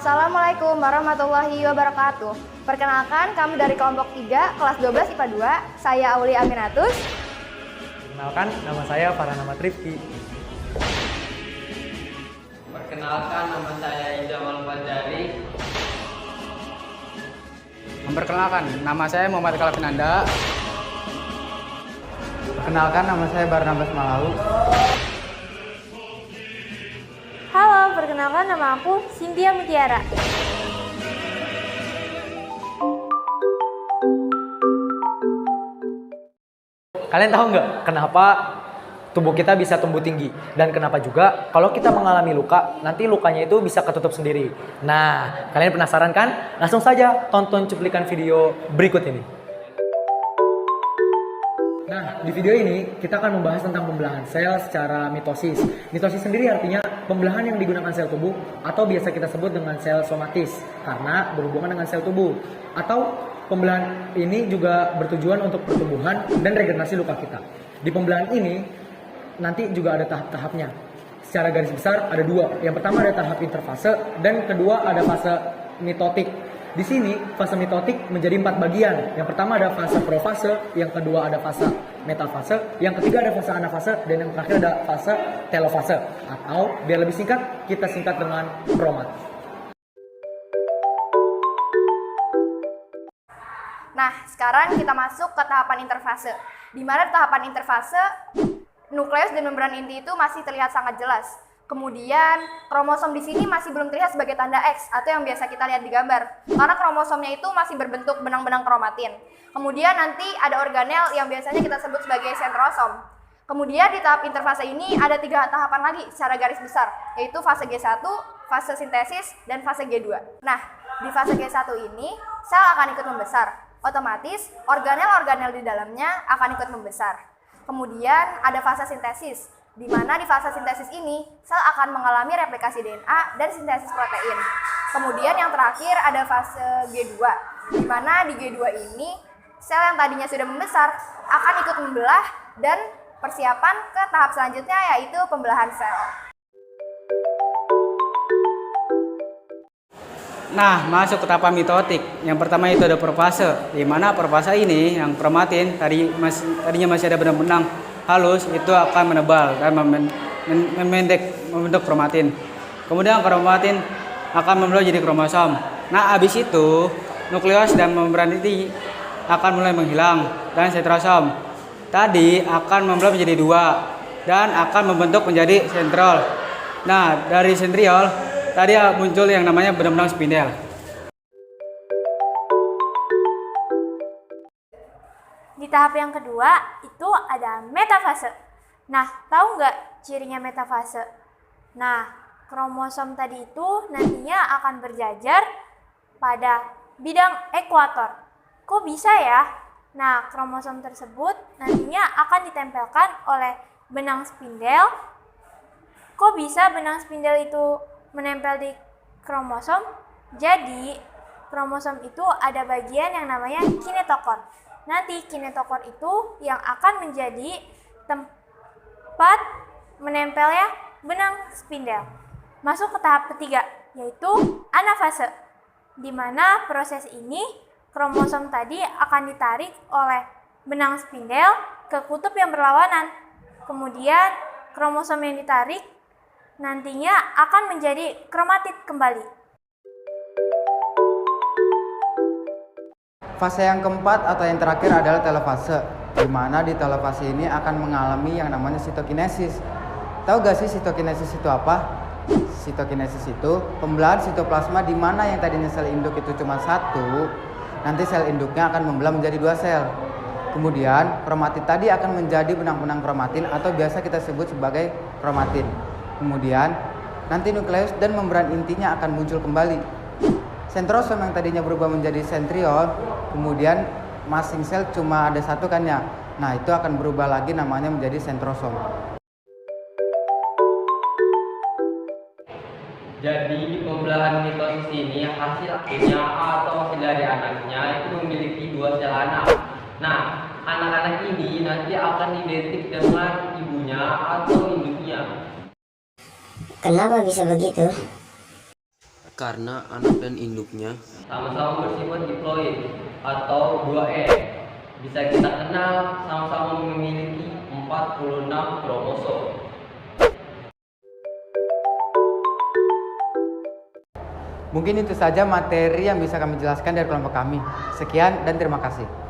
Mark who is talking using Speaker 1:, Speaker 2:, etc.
Speaker 1: Assalamualaikum warahmatullahi wabarakatuh. Perkenalkan, kami dari kelompok 3, kelas 12 IPA 2. Saya Aulia Aminatus.
Speaker 2: Perkenalkan, nama saya Farhanama Trifki.
Speaker 3: Perkenalkan, nama saya Izamal Fajari.
Speaker 4: Memperkenalkan, nama saya Muhammad Kalfinanda.
Speaker 5: Perkenalkan, nama saya Barnabas Malau.
Speaker 1: Halo, perkenalkan nama aku Cynthia Mutiara.
Speaker 2: Kalian tahu nggak kenapa tubuh kita bisa tumbuh tinggi? Dan kenapa juga kalau kita mengalami luka, nanti lukanya itu bisa ketutup sendiri. Nah, kalian penasaran kan? Langsung saja tonton cuplikan video berikut ini. Nah, di video ini kita akan membahas tentang pembelahan sel secara mitosis. Mitosis sendiri artinya pembelahan yang digunakan sel tubuh atau biasa kita sebut dengan sel somatis karena berhubungan dengan sel tubuh. Atau pembelahan ini juga bertujuan untuk pertumbuhan dan regenerasi luka kita. Di pembelahan ini nanti juga ada tahap-tahapnya. Secara garis besar ada dua. Yang pertama ada tahap interfase dan kedua ada fase mitotik. Di sini fase mitotik menjadi 4 bagian. Yang pertama ada fase profase, yang kedua ada fase metafase, yang ketiga ada fase anafase, dan yang terakhir ada fase telofase. Atau biar lebih singkat, kita singkat dengan kromat.
Speaker 1: Nah, sekarang kita masuk ke tahapan interfase. Di mana tahapan interfase, nukleus dan membran inti itu masih terlihat sangat jelas. Kemudian kromosom di sini masih belum terlihat sebagai tanda X atau yang biasa kita lihat di gambar. Karena kromosomnya itu masih berbentuk benang-benang kromatin. Kemudian nanti ada organel yang biasanya kita sebut sebagai sentrosom. Kemudian di tahap interfase ini ada 3 tahapan lagi secara garis besar, yaitu fase G1, fase sintesis, dan fase G2. Nah, di fase G1 ini sel akan ikut membesar. Otomatis organel-organel di dalamnya akan ikut membesar. Kemudian ada fase sintesis, di mana di fase sintesis ini sel akan mengalami replikasi DNA dan sintesis protein. Kemudian yang terakhir ada fase G2, di mana di G2 ini sel yang tadinya sudah membesar akan ikut membelah dan persiapan ke tahap selanjutnya yaitu pembelahan sel.
Speaker 4: Nah, masuk ke tahap mitotik. Yang pertama itu ada profase, di mana profase ini yang kromatin tadinya masih ada benang-benang halus itu akan menebal dan membentuk kromatin. Kemudian kromatin akan membelah jadi kromosom. Nah, habis itu nukleus dan membran inti akan mulai menghilang dan sentrosom tadi akan membelah menjadi 2 dan akan membentuk menjadi sentriol. Nah, dari sentriol tadi muncul yang namanya benang-benang spindel.
Speaker 6: Di tahap yang kedua itu ada metafase. Nah, tahu nggak cirinya metafase? Nah, kromosom tadi itu nantinya akan berjajar pada bidang ekuator. Kok bisa ya? Nah, kromosom tersebut nantinya akan ditempelkan oleh benang spindel. Kok bisa benang spindel itu menempel di kromosom? Jadi, kromosom itu ada bagian yang namanya kinetokor. Nanti kinetokor itu yang akan menjadi tempat menempelnya benang spindel. Masuk ke tahap ketiga, yaitu anafase, di mana proses ini kromosom tadi akan ditarik oleh benang spindel ke kutub yang berlawanan. Kemudian kromosom yang ditarik nantinya akan menjadi kromatid kembali.
Speaker 5: Fase yang keempat atau yang terakhir adalah telofase, di mana di telofase ini akan mengalami yang namanya sitokinesis. Tahu gak sih sitokinesis itu apa? Sitokinesis itu pembelahan sitoplasma, di mana yang tadinya sel induk itu cuma 1, nanti sel induknya akan membelah menjadi 2 sel. Kemudian kromatid tadi akan menjadi benang-benang kromatin atau biasa kita sebut sebagai kromatin. Kemudian nanti nukleus dan membran intinya akan muncul kembali. Sentrosom yang tadinya berubah menjadi sentriol, kemudian masing sel cuma ada 1 kan ya. Nah, itu akan berubah lagi namanya menjadi sentrosom.
Speaker 3: Jadi di pembelahan mitosis ini hasil akhirnya atau hasil dari anaknya itu memiliki 2 sel anak. Nah, anak-anak ini nanti akan identik dengan ibunya atau induknya.
Speaker 7: Kenapa bisa begitu? karena anak dan induknya
Speaker 3: sama-sama bersifat diploid atau 2E. Bisa kita kenal sama-sama memiliki 46 kromosom.
Speaker 5: Mungkin itu saja materi yang bisa kami jelaskan dari kelompok kami. Sekian dan terima kasih.